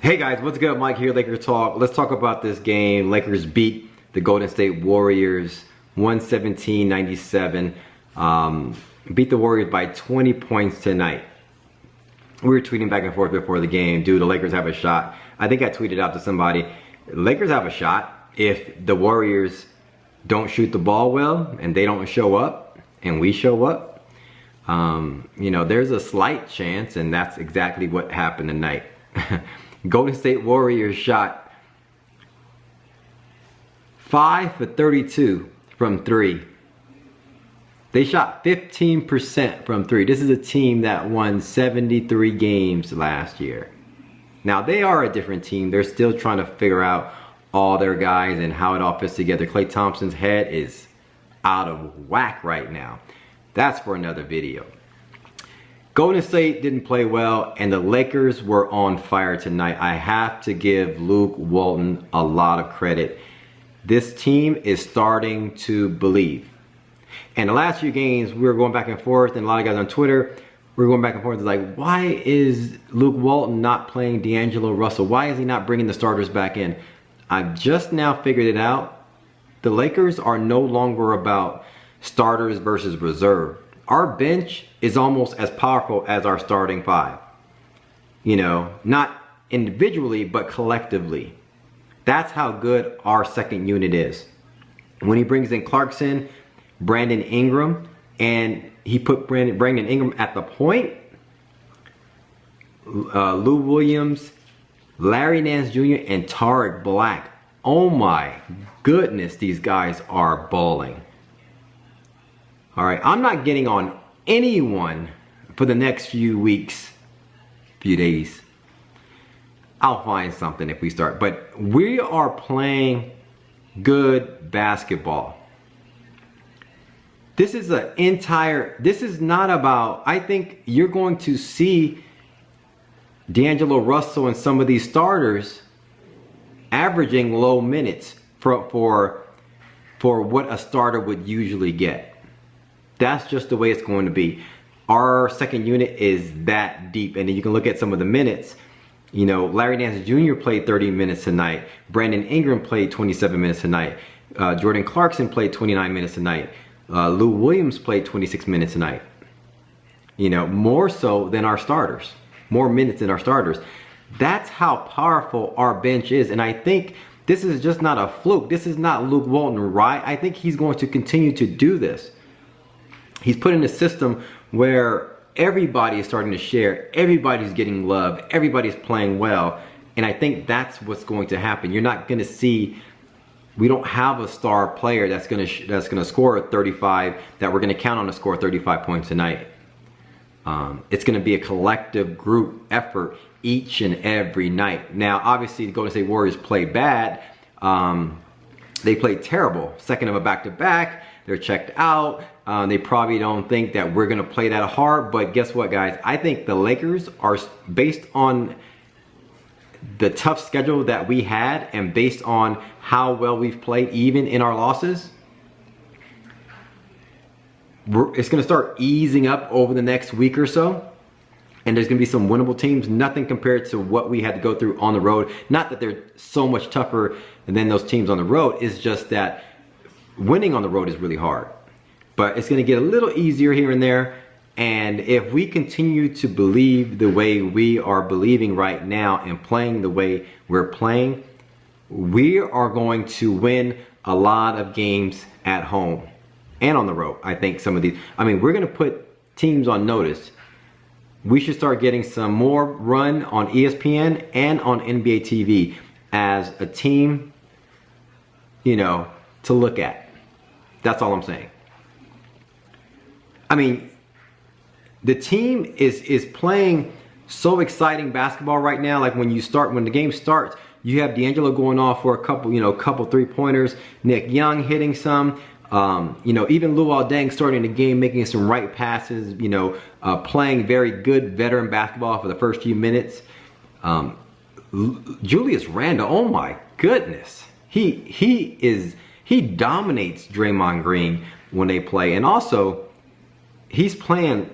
Hey guys, what's good? Mike here, Lakers Talk. Let's talk about this game. Lakers beat the Golden State Warriors 117-97. Beat the Warriors by 20 points tonight. We were tweeting back and forth before the game. Dude, the Lakers have a shot. I think I tweeted out to somebody, Lakers have a shot if the Warriors don't shoot the ball well and they don't show up and we show up. You know, there's a slight chance, and that's exactly what happened tonight. Golden State Warriors shot 5 for 32 from 3. They shot 15% from 3. This is a team that won 73 games last year. Now, they are a different team. They're still trying to figure out all their guys and how it all fits together. Klay Thompson's head is out of whack right now. That's for another video. Golden State didn't play well, and the Lakers were on fire tonight. I have to give Luke Walton a lot of credit. This team is starting to believe. And the last few games, we were going back and forth, and a lot of guys on Twitter, we were going back and forth. It's like, why is Luke Walton not playing DAngelo Russell? Why is he not bringing the starters back in? I've just now figured it out. The Lakers are no longer about starters versus reserve. Our bench is almost as powerful as our starting five. You know, not individually, but collectively. That's how good our second unit is. When he brings in Clarkson, Brandon Ingram, and he put Brandon Ingram at the point, Lou Williams, Larry Nance Jr., and Tariq Black. Oh my goodness, these guys are balling. All right, I'm not getting on anyone for the next few weeks, few days. I'll find something if we start. But we are playing good basketball. This is this is not about, I think you're going to see DAngelo Russell and some of these starters averaging low minutes for what a starter would usually get. That's just the way it's going to be. Our second unit is that deep. And then you can look at some of the minutes. You know, Larry Nance Jr. played 30 minutes tonight. Brandon Ingram played 27 minutes tonight. Jordan Clarkson played 29 minutes tonight. Lou Williams played 26 minutes tonight. You know, more so than our starters. More minutes than our starters. That's how powerful our bench is. And I think this is just not a fluke. This is not Luke Walton, right? I think he's going to continue to do this. He's put in a system where everybody is starting to share, everybody's getting love, everybody's playing well, and I think that's what's going to happen. You're not going to see, we don't have a star player that's going to score 35, that we're going to count on to score 35 points tonight. It's going to be a collective group effort each and every night. Now, obviously, the Golden State Warriors play bad. They played terrible. Second of a back-to-back. They're checked out. They probably don't think that we're going to play that hard. But guess what, guys? I think the Lakers are, based on the tough schedule that we had and based on how well we've played even in our losses, it's going to start easing up over the next week or so. And there's going to be some winnable teams. Nothing compared to what we had to go through on the road. Not that they're so much tougher than those teams on the road. It's just that winning on the road is really hard. But it's going to get a little easier here and there. And if we continue to believe the way we are believing right now and playing the way we're playing, we are going to win a lot of games at home and on the road. I think some of these, I mean, we're going to put teams on notice. We should start getting some more run on ESPN and on NBA TV as a team, you know, to look at. That's all I'm saying. I mean, the team is playing so exciting basketball right now. Like when the game starts, you have DAngelo going off for a couple 3-pointers, Nick Young hitting some, you know, even Luol Deng starting the game, making some right passes, you know, playing very good veteran basketball for the first few minutes. Julius Randle, oh my goodness. He dominates Draymond Green when they play. And also, he's playing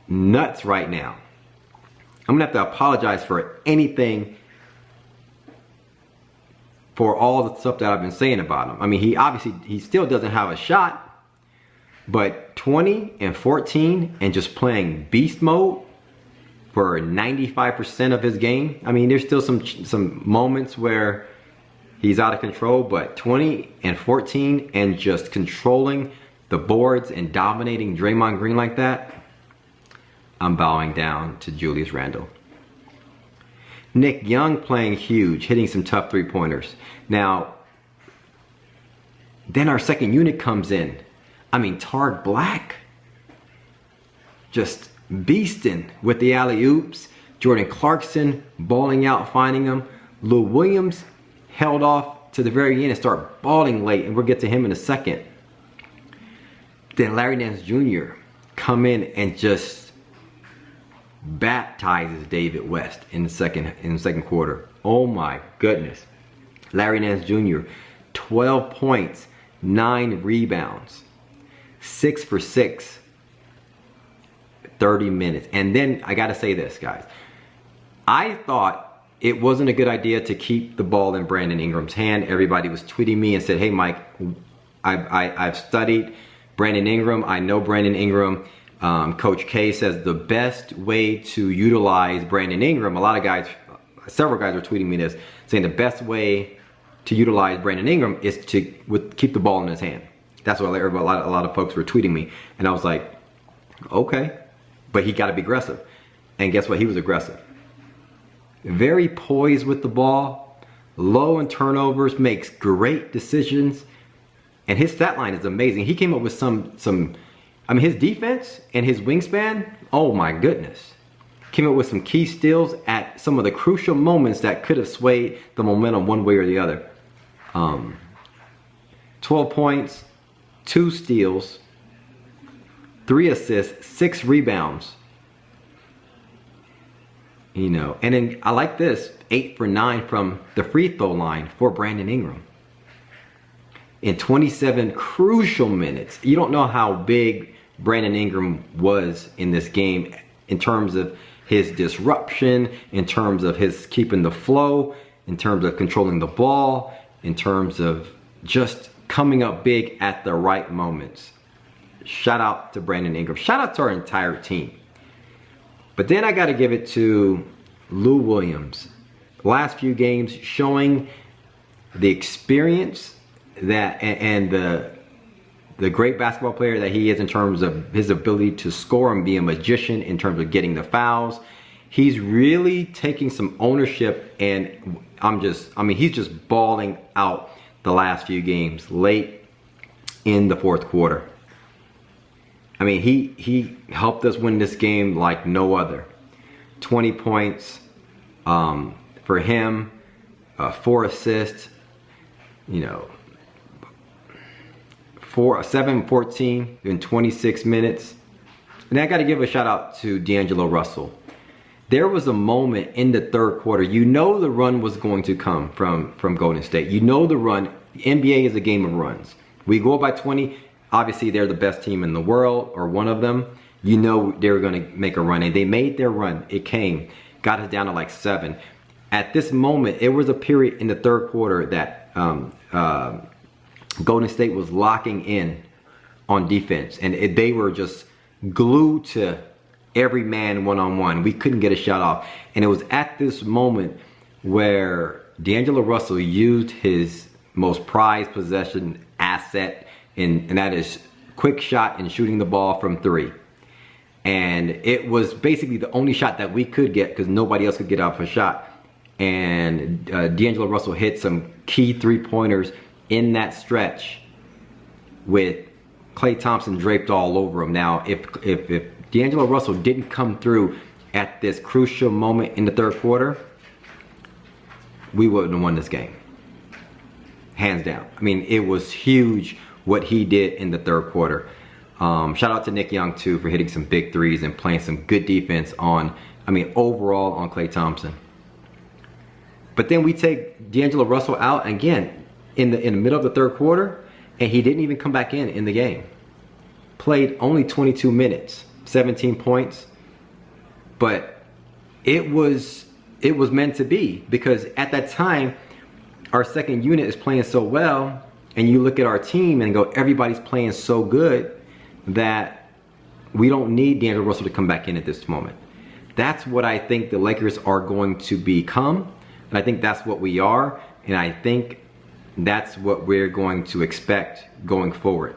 nuts right now. I'm going to have to apologize for anything for all the stuff that I've been saying about him. I mean, he still doesn't have a shot, but 20 and 14 and just playing beast mode for 95% of his game. I mean, there's still some moments where he's out of control, but 20 and 14 and just controlling the boards and dominating Draymond Green like that, I'm bowing down to Julius Randle. Nick Young playing huge, hitting some tough three-pointers. Now, then our second unit comes in. I mean, Tard Black just beasting with the alley-oops. Jordan Clarkson balling out, finding him. Lou Williams held off to the very end and started balling late, and we'll get to him in a second. Then Larry Nance Jr. come in and just baptizes David West in the second quarter. Oh my goodness. Larry Nance Jr. 12 points, 9 rebounds, 6 for 6, 30 minutes. And then I gotta say this, guys. I thought it wasn't a good idea to keep the ball in Brandon Ingram's hand. Everybody was tweeting me and said, hey Mike, I've studied Brandon Ingram. I know Brandon Ingram. Coach K says the best way to utilize Brandon Ingram, several guys are tweeting me this, saying the best way to utilize Brandon Ingram is to keep the ball in his hand. That's what a lot of folks were tweeting me. And I was like, okay, but he got to be aggressive. And guess what? He was aggressive. Very poised with the ball, low in turnovers, makes great decisions. And his stat line is amazing. He came up with some I mean, his defense and his wingspan, oh my goodness. Came up with some key steals at some of the crucial moments that could have swayed the momentum one way or the other. 12 points, 2 steals, 3 assists, 6 rebounds. You know, and then I like this, 8 for 9 from the free throw line for Brandon Ingram. In 27 crucial minutes. You don't know how big Brandon Ingram was in this game in terms of his disruption, in terms of his keeping the flow, in terms of controlling the ball, in terms of just coming up big at the right moments. Shout out to Brandon Ingram. Shout out to our entire team. But then I got to give it to Lou Williams. Last few games showing the experience that and the great basketball player that he is in terms of his ability to score and be a magician in terms of getting the fouls. He's really taking some ownership, and he's just balling out the last few games late in the fourth quarter. I mean, he helped us win this game like no other. 20 points for him, 4 assists, you know, 7-14 in 26 minutes. And I got to give a shout out to DAngelo Russell. There was a moment in the third quarter. You know the run was going to come from Golden State. You know the run. The NBA is a game of runs. We go by 20. Obviously, they're the best team in the world, or one of them. You know they were going to make a run, and they made their run. It came. Got us down to like 7. At this moment, it was a period in the third quarter that Golden State was locking in on defense, and they were just glued to every man one-on-one. We couldn't get a shot off, and it was at this moment where DAngelo Russell used his most prized possession asset, and that is quick shot and shooting the ball from 3. And it was basically the only shot that we could get because nobody else could get off a shot. And DAngelo Russell hit some key 3-pointers in that stretch with Klay Thompson draped all over him. Now, if DAngelo Russell didn't come through at this crucial moment in the third quarter, we wouldn't have won this game. Hands down. I mean, it was huge what he did in the third quarter. Shout out to Nick Young too for hitting some big threes and playing some good defense overall on Klay Thompson. But then we take DAngelo Russell out again in the middle of the third quarter, and he didn't even come back in the game. Played only 22 minutes, 17 points. But it was meant to be, because at that time our second unit is playing so well, and you look at our team and go, everybody's playing so good that we don't need DAngelo Russell to come back in at this moment. That's what I think the Lakers are going to become, and I think that's what we are, and I think that's what we're going to expect going forward.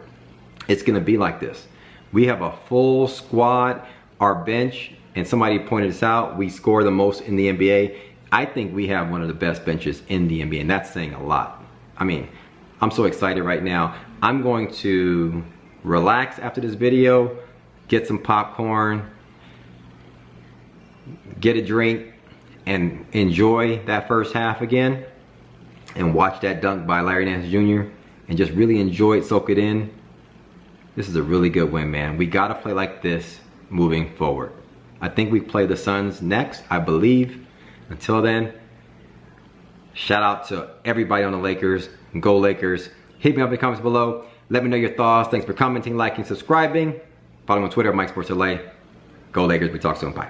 It's going to be like this. We have a full squad. Our bench, and somebody pointed this out, we score the most in the NBA. I think we have one of the best benches in the NBA, and that's saying a lot. I mean, I'm so excited right now. I'm going to relax after this video, get some popcorn, get a drink, and enjoy that first half again, and watch that dunk by Larry Nance Jr. and just really enjoy it, soak it in. This is a really good win, man. We gotta play like this moving forward. I think we play the Suns next, I believe. Until then, shout out to everybody on the Lakers. Go Lakers. Hit me up in the comments below. Let me know your thoughts. Thanks for commenting, liking, subscribing. Follow me on Twitter, Mike Sports LA. Go Lakers. We talk soon. Bye.